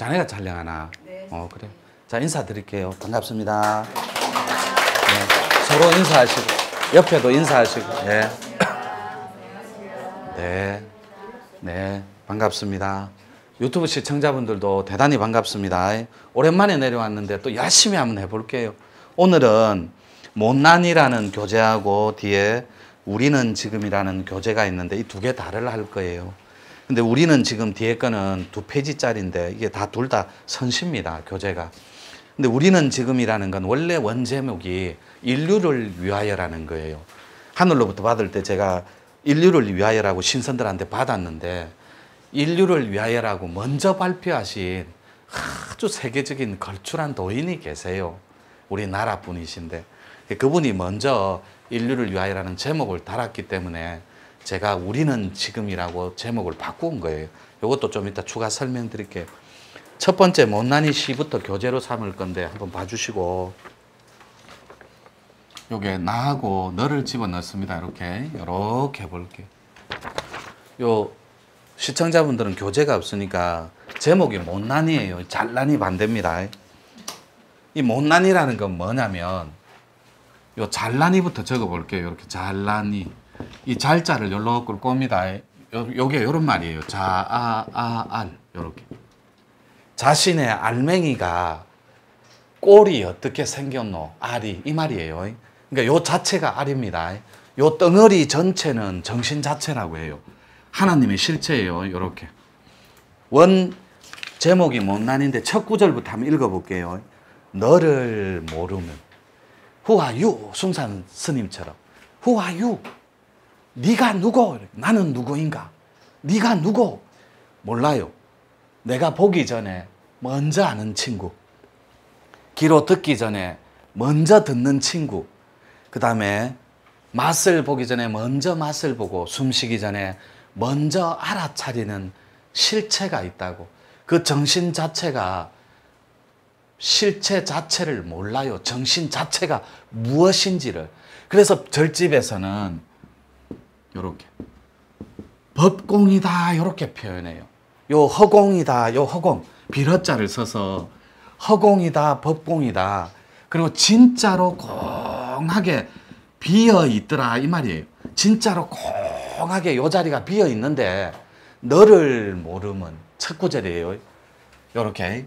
자네가 촬영하나? 네. 그래. 자, 인사드릴게요. 반갑습니다. 네, 서로 인사하시고, 옆에도 인사하시고, 네. 네. 네, 반갑습니다. 유튜브 시청자분들도 대단히 반갑습니다. 오랜만에 내려왔는데 또 열심히 한번 해볼게요. 오늘은 못난이라는 교재하고 뒤에 우리는 지금이라는 교재가 있는데 이 두 개 다를 할 거예요. 근데 우리는 지금 뒤에 거는 2페이지짜리인데 이게 둘 다 선시입니다, 교재가. 근데 우리는 지금이라는 건 원래 원제목이 인류를 위하여라는 거예요. 하늘로부터 받을 때 제가 인류를 위하여라고 신선들한테 받았는데 인류를 위하여라고 먼저 발표하신 아주 세계적인 걸출한 도인이 계세요. 우리나라 분이신데 그분이 먼저 인류를 위하여라는 제목을 달았기 때문에 제가 우리는 지금이라고 제목을 바꾼 거예요. 이것도 좀 이따 추가 설명드릴게요. 첫 번째 못난이 시부터 교재로 삼을 건데 한번 봐주시고, 요게 나하고 너를 집어넣습니다. 이렇게 해볼게요. 요 시청자분들은 교재가 없으니까 제목이 못난이에요. 잘난이 반대입니다. 이 못난이라는 건 뭐냐면 요 잘난이부터 적어볼게요. 이렇게 잘난이. 이 잘자를 요렇게 꼽니다. 요게 요런 말이에요. 알 요렇게. 자신의 알맹이가 꼴이 어떻게 생겼노? 알이 이 말이에요. 그러니까 요 자체가 알입니다. 요 덩어리 전체는 정신 자체라고 해요. 하나님의 실체예요. 요렇게. 원 제목이 못난인데 첫 구절부터 한번 읽어볼게요. 너를 모르면 Who are you? 숭산 스님처럼 Who are you? 네가 누구? 나는 누구인가? 네가 누구? 몰라요. 내가 보기 전에 먼저 아는 친구, 귀로 듣기 전에 먼저 듣는 친구, 그 다음에 맛을 보기 전에 먼저 맛을 보고 숨쉬기 전에 먼저 알아차리는 실체가 있다고. 그 정신 자체가 실체 자체를 몰라요. 정신 자체가 무엇인지를. 그래서 절집에서는 요렇게 법공이다 요렇게 표현해요. 요 허공이다, 요 허공, 비러자를 써서 허공이다, 법공이다. 그리고 진짜로 공하게 비어 있더라 이 말이에요. 진짜로 공하게 요 자리가 비어 있는데 너를 모르면 첫 구절이에요. 요렇게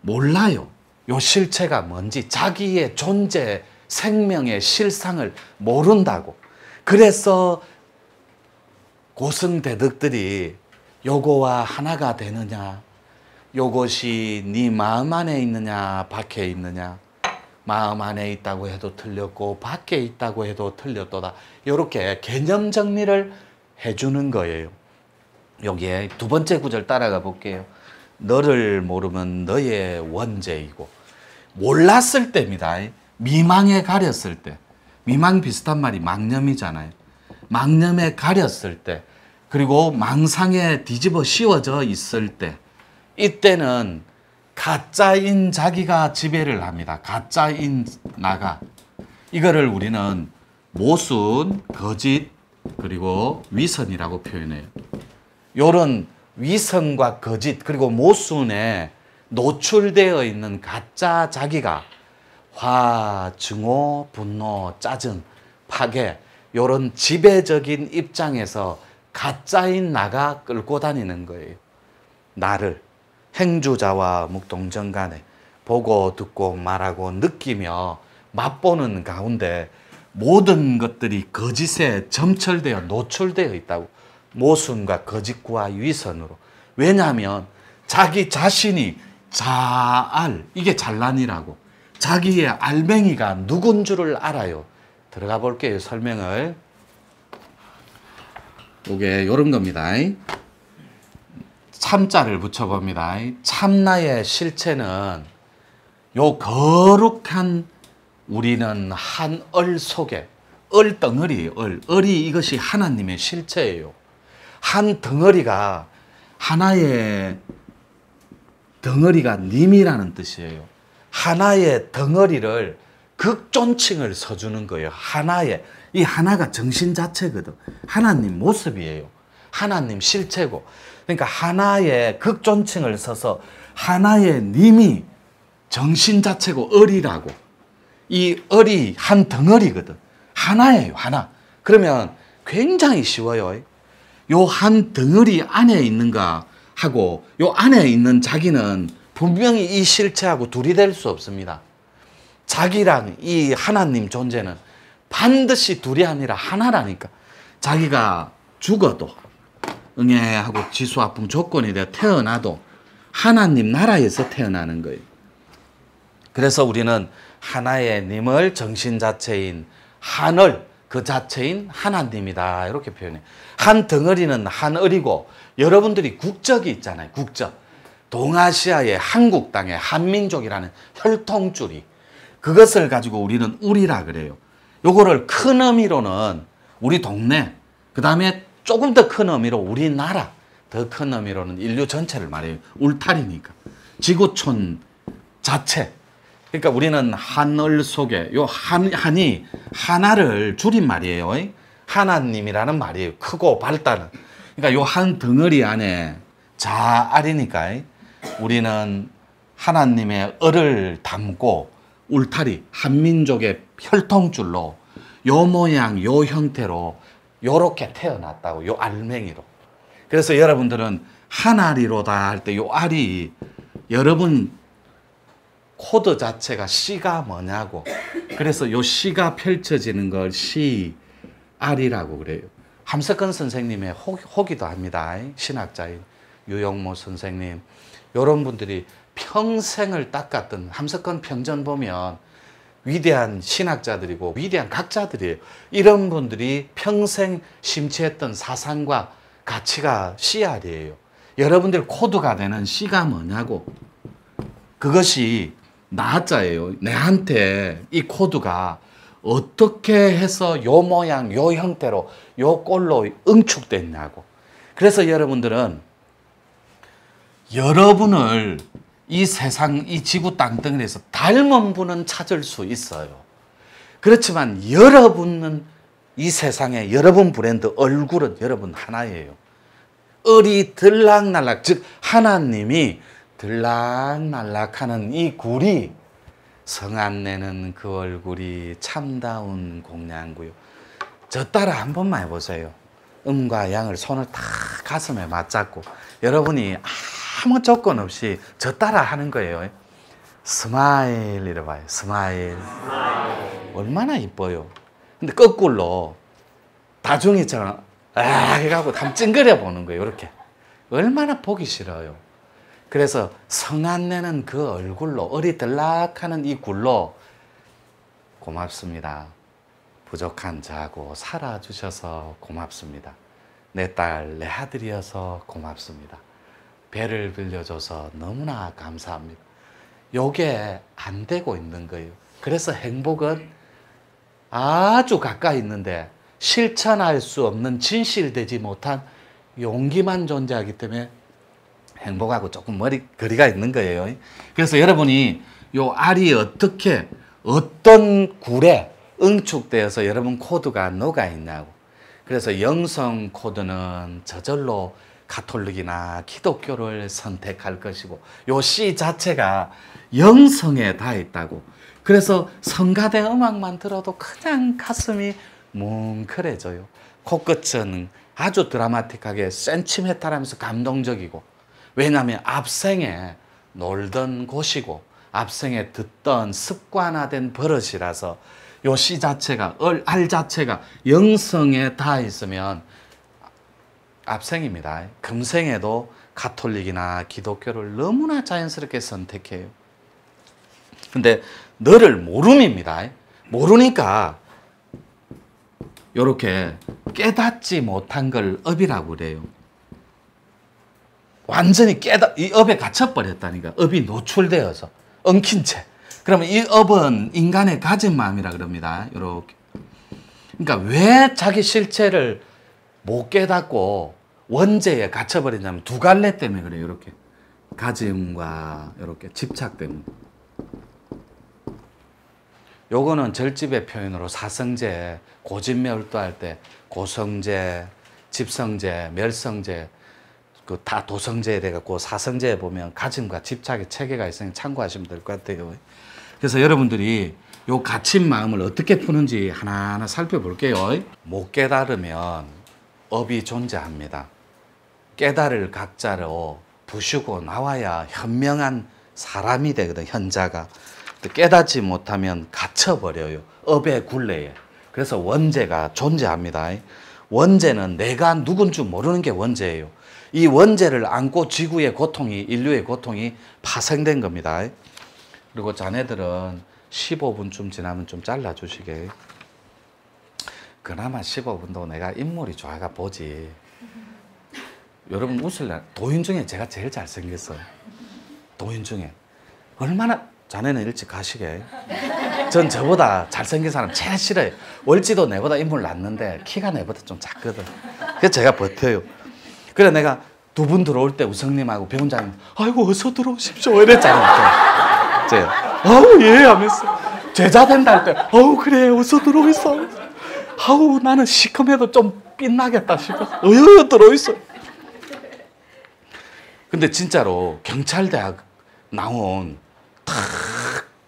몰라요. 요 실체가 뭔지 자기의 존재, 생명의 실상을 모른다고. 그래서 고승대덕들이 요거와 하나가 되느냐, 요것이 네 마음 안에 있느냐 밖에 있느냐, 마음 안에 있다고 해도 틀렸고 밖에 있다고 해도 틀렸도다. 이렇게 개념 정리를 해주는 거예요. 여기에 두 번째 구절 따라가 볼게요. 너를 모르면 너의 원죄이고. 몰랐을 때입니다. 미망에 가렸을 때. 미망 비슷한 말이 망념이잖아요. 망념에 가렸을 때, 그리고 망상에 뒤집어 씌워져 있을 때, 이때는 가짜인 자기가 지배를 합니다. 가짜인 나가. 이거를 우리는 모순, 거짓, 그리고 위선이라고 표현해요. 요런 위선과 거짓, 그리고 모순에 노출되어 있는 가짜 자기가 화, 증오, 분노, 짜증, 파괴, 요런 지배적인 입장에서 가짜인 나가 끌고 다니는 거예요. 나를 행주자와 묵동정 간에 보고 듣고 말하고 느끼며 맛보는 가운데 모든 것들이 거짓에 점철되어 노출되어 있다고. 모순과 거짓과 위선으로. 왜냐하면 자기 자신이 자알, 이게 잘난이라고. 자기의 알맹이가 누군 줄을 알아요. 들어가 볼게요, 설명을. 이게 이런 겁니다. 참자를 붙여봅니다. 참나의 실체는 요 거룩한 우리는 한 얼 속에, 얼 덩어리예요. 얼이 이것이 하나님의 실체예요. 한 덩어리가, 하나의 덩어리가 님이라는 뜻이에요. 하나의 덩어리를 극존칭을 서주는 거예요. 하나의, 이 하나가 정신 자체거든. 하나님 모습이에요. 하나님 실체고. 그러니까 하나의 극존칭을 서서 하나의 님이 정신 자체고 을이라고. 이 을이 한 덩어리거든. 하나예요, 하나. 그러면 굉장히 쉬워요. 요 한 덩어리 안에 있는가 하고 요 안에 있는 자기는 분명히 이 실체하고 둘이 될 수 없습니다. 자기랑 이 하나님 존재는 반드시 둘이 아니라 하나라니까. 자기가 죽어도 응애하고 지수화풍 조건이 되어 태어나도 하나님 나라에서 태어나는 거예요. 그래서 우리는 하나의 님을 정신 자체인 한을 그 자체인 하나님이다 이렇게 표현해요. 한 덩어리는 한 을이고 여러분들이 국적이 있잖아요. 국적. 동아시아의 한국 땅의 한민족이라는 혈통줄이 그것을 가지고 우리는 우리라 그래요. 요거를 큰 의미로는 우리 동네, 그 다음에 조금 더 큰 의미로 우리나라, 더 큰 의미로는 인류 전체를 말해요. 울타리니까. 지구촌 자체. 그러니까 우리는 한을 속에 요 한이 하나를 줄인 말이에요. 하나님이라는 말이에요. 크고 밝다는. 그러니까 요 한 덩어리 안에 자알이니까 우리는 하나님의 을을 담고 울타리, 한민족의 혈통줄로 요 모양, 요 형태로 요렇게 태어났다고, 요 알맹이로. 그래서 여러분들은 한알이로다 할 때 요 알이 여러분 코드 자체가 씨가 뭐냐고. 그래서 요 씨가 펼쳐지는 걸 씨알이라고 그래요. 함석헌 선생님의 호기도 합니다. 신학자인 유영모 선생님. 이런 분들이 평생을 닦았던 함석헌 평전 보면 위대한 신학자들이고 위대한 학자들이에요. 이런 분들이 평생 심취했던 사상과 가치가 씨알이에요. 여러분들 코드가 되는 씨가 뭐냐고. 그것이 나자예요. 내한테 이 코드가 어떻게 해서 요 모양, 요 형태로, 요 꼴로 응축됐냐고. 그래서 여러분들은 여러분을 이 세상, 이 지구 땅덩어리에서 닮은 분은 찾을 수 있어요. 그렇지만 여러분은 이 세상에 여러분 브랜드 얼굴은 여러분 하나예요. 을이 들락날락, 즉 하나님이 들락날락하는 이 굴이 성안내는 그 얼굴이 참다운 공양구요. 저 따라 한 번만 해보세요. 음과 양을 손을 다 가슴에 맞잡고 여러분이 아무 조건 없이 저 따라 하는 거예요. 스마일 이래봐요. 스마일. 얼마나 이뻐요. 근데 거꾸로 다중이처럼 해가지고 한번 찡그려 보는 거예요. 이렇게. 얼마나 보기 싫어요. 그래서 성안내는 그 얼굴로 어리들락하는 이 굴로 고맙습니다. 부족한 자고 살아주셔서 고맙습니다. 내 딸, 내 아들이어서 고맙습니다. 배를 빌려줘서 너무나 감사합니다. 요게 안 되고 있는 거예요. 그래서 행복은 아주 가까이 있는데 실천할 수 없는 진실되지 못한 용기만 존재하기 때문에 행복하고 조금 거리가 있는 거예요. 그래서 여러분이 요 알이 어떻게 어떤 굴에 응축되어서 여러분 코드가 녹아 있냐고. 그래서 영성 코드는 저절로 가톨릭이나 기독교를 선택할 것이고 요 씨 자체가 영성에 다 있다고. 그래서 성가대 음악만 들어도 그냥 가슴이 뭉클해져요. 코끝은 아주 드라마틱하게 센티멘탈하면서 감동적이고, 왜냐하면 앞생에 놀던 곳이고 앞생에 듣던 습관화된 버릇이라서 요 시 자체가 알 자체가 영성에 다 있으면 앞생입니다. 금생에도 가톨릭이나 기독교를 너무나 자연스럽게 선택해요. 근데 너를 모름입니다. 모르니까 이렇게 깨닫지 못한 걸 업이라고 그래요. 완전히 이 업에 갇혀버렸다니까. 업이 노출되어서 엉킨 채. 그러면 이 업은 인간의 가진 마음이라 그럽니다. 이렇게. 그러니까 왜 자기 실체를 못 깨닫고 원죄에 갇혀버리냐면 두 갈래 때문에 그래요. 이렇게 가짐과 이렇게 집착 때문에. 요거는 절집의 표현으로 사성제, 고집멸도할 때 고성제, 집성제, 멸성제 그 다 도성제에 돼갖고 사성제에 보면 가짐과 집착의 체계가 있으니 참고하시면 될 것 같아요. 그래서 여러분들이 요 갇힌 마음을 어떻게 푸는지 하나하나 살펴볼게요. 못 깨달으면 업이 존재합니다. 깨달을 각자로 부수고 나와야 현명한 사람이 되거든, 현자가. 깨닫지 못하면 갇혀버려요, 업의 굴레에. 그래서 원죄가 존재합니다. 원죄는 내가 누군 줄 모르는 게 원죄예요. 이 원죄를 안고 지구의 고통이, 인류의 고통이 파생된 겁니다. 그리고 자네들은 15분쯤 지나면 좀 잘라주시게. 그나마 15분도 내가 인물이 좋아가 보지. 여러분 웃을래? 도인 중에 제가 제일 잘생겼어요. 도인 중에. 얼마나, 자네는 일찍 가시게. 전 저보다 잘생긴 사람 제일 싫어요. 월지도 내보다 인물 낮는데 키가 내보다 좀 작거든. 그래서 제가 버텨요. 그래 내가 두 분 들어올 때 우성님하고 배원장님 아이고 어서 들어오십시오 이랬잖아요. 제가 아우 예 하면서 제자 된다 할 때 아우 그래 어서 들어오있어. 아우 나는 시커매도 좀 빛나겠다 싶어서 어여 들어있어. 근데 진짜로 경찰대학 나온 탁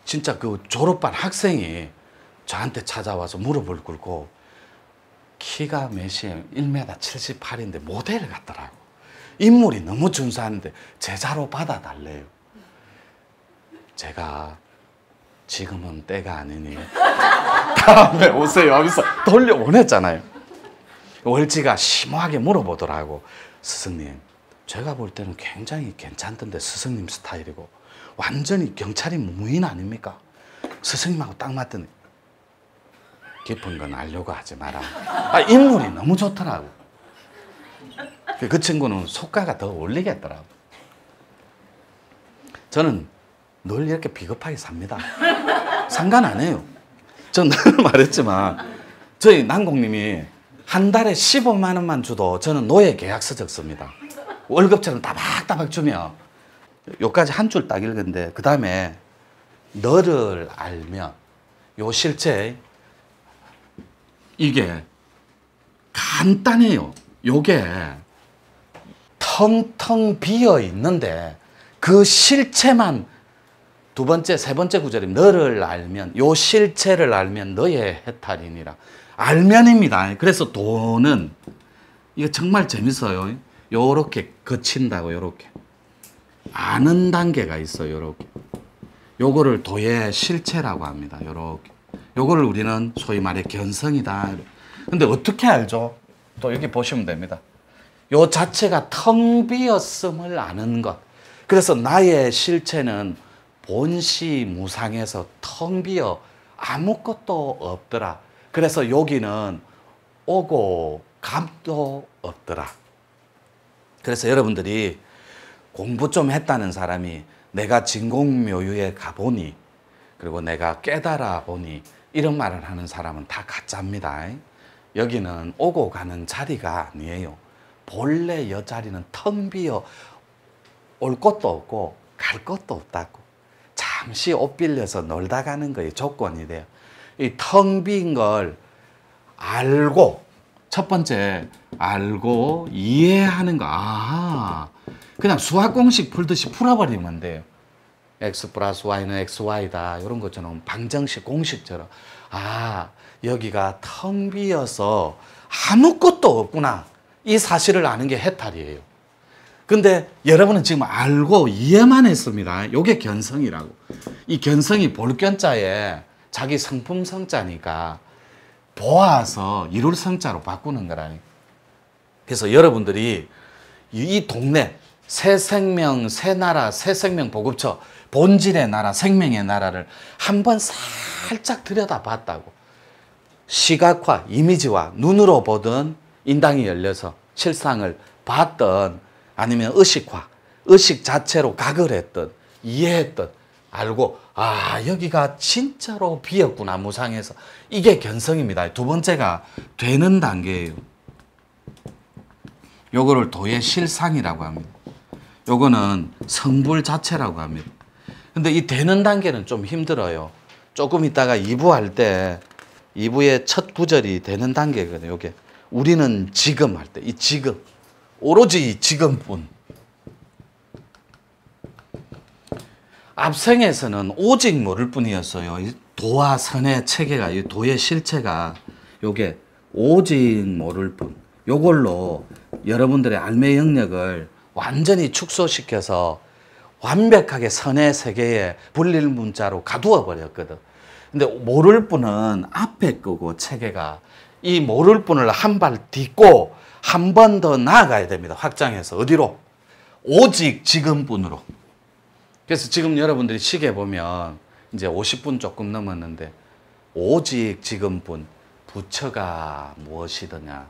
진짜 그 졸업반 학생이 저한테 찾아와서 무릎을 꿇고 키가 몇이에요? 1m 78인데 모델을 같더라고. 인물이 너무 준수한데 제자로 받아달래요. 제가 지금은 때가 아니니 다음에 오세요 하면서 돌려보냈잖아요. 월지가 심오하게 물어보더라고. 스승님 제가 볼 때는 굉장히 괜찮던데 스승님 스타일이고 완전히 경찰이 무인 아닙니까? 스승님하고 딱 맞더니 깊은 건 알려고 하지 마라. 인물이 너무 좋더라고. 그 친구는 속가가 더 올리겠더라고. 저는 늘 이렇게 비겁하게 삽니다. 상관 안 해요. 전 늘 말했지만 저희 남공님이 한 달에 15만 원만 줘도 저는 노예 계약서 적습니다. 월급처럼 따박따박 주면 요까지 한 줄 딱 읽은데 그 다음에 너를 알면 요 실체 이게 간단해요. 요게 텅텅 비어 있는데 그 실체만 두 번째, 세 번째 구절이 너를 알면 요 실체를 알면 너의 해탈이니라. 알면입니다. 그래서 도는 이거 정말 재밌어요. 요렇게 거친다고 요렇게 아는 단계가 있어요. 요렇게 요거를 도의 실체라고 합니다. 요렇게 요거를 우리는 소위 말해 견성이다. 근데 어떻게 알죠? 또 여기 보시면 됩니다. 요 자체가 텅 비었음을 아는 것. 그래서 나의 실체는 본시 무상에서 텅 비어 아무것도 없더라. 그래서 여기는 오고 감도 없더라. 그래서 여러분들이 공부 좀 했다는 사람이 내가 진공묘유에 가보니 그리고 내가 깨달아 보니 이런 말을 하는 사람은 다 가짜입니다. 여기는 오고 가는 자리가 아니에요. 본래 여 자리는 텅 비어 올 것도 없고 갈 것도 없다고. 잠시 옷 빌려서 놀다 가는 거에 조건이 돼요. 이 텅 빈 걸 알고, 첫 번째 알고 이해하는 거. 아, 그냥 수학 공식 풀듯이 풀어버리면 돼요. x 플러스 y는 xy다 이런 것처럼 방정식 공식처럼. 아, 여기가 텅 비어서 아무것도 없구나. 이 사실을 아는 게 해탈이에요. 근데 여러분은 지금 알고 이해만 했습니다. 이게 견성이라고. 이 견성이 볼견자에 자기 성품 성자니까 보아서 이룰 성자로 바꾸는 거라니. 그래서 여러분들이 이 동네 새 생명, 새 나라, 새 생명 보급처 본질의 나라, 생명의 나라를 한번 살짝 들여다봤다고. 시각화, 이미지화, 눈으로 보던 인당이 열려서 실상을 봤던 아니면 의식화, 의식 자체로 각을 했던, 이해했던, 알고 아 여기가 진짜로 비었구나 무상에서. 이게 견성입니다. 두 번째가 되는 단계예요. 요거를 도의 실상이라고 합니다. 요거는 성불 자체라고 합니다. 근데 이 되는 단계는 좀 힘들어요. 조금 있다가 2부 할 때 2부의 첫 구절이 되는 단계거든요. 요게 우리는 지금 할 때 이 지금 오로지 지금뿐. 앞생에서는 오직 모를 뿐이었어요. 도와 선의 체계가, 이 도의 실체가 요게 오직 모를 뿐. 요걸로 여러분들의 알매 영역을 완전히 축소시켜서 완벽하게 선의 세계에 불릴 문자로 가두어 버렸거든. 근데 모를 뿐은 앞에 거고 체계가 이 모를 뿐을 한 발 딛고 한 번 더 나아가야 됩니다. 확장해서 어디로? 오직 지금뿐으로. 그래서 지금 여러분들이 시계 보면 이제 50분 조금 넘었는데 오직 지금뿐 부처가 무엇이더냐?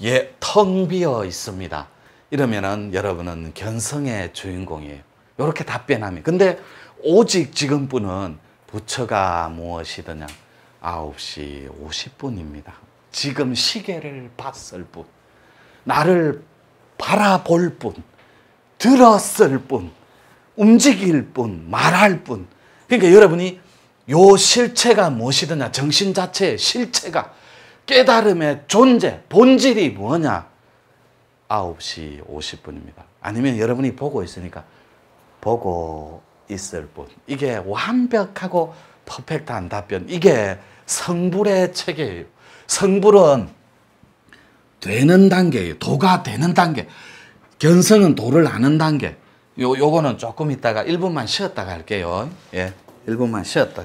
예, 텅 비어 있습니다. 이러면은 여러분은 견성의 주인공이에요. 이렇게 답변하면. 근데 오직 지금뿐은 부처가 무엇이더냐? 9시 50분입니다. 지금 시계를 봤을 뿐, 나를 바라볼 뿐, 들었을 뿐, 움직일 뿐, 말할 뿐. 그러니까 여러분이 요 실체가 무엇이더냐? 정신 자체의 실체가, 깨달음의 존재, 본질이 뭐냐? 9시 50분입니다. 아니면 여러분이 보고 있으니까 보고 있을 뿐. 이게 완벽하고 퍼펙트한 답변. 이게 성불의 체계예요. 성불은 되는 단계예요. 도가 되는 단계. 견성은 도를 아는 단계. 요거는 조금 있다가 1분만 쉬었다가 할게요. 예, 1분만 쉬었다.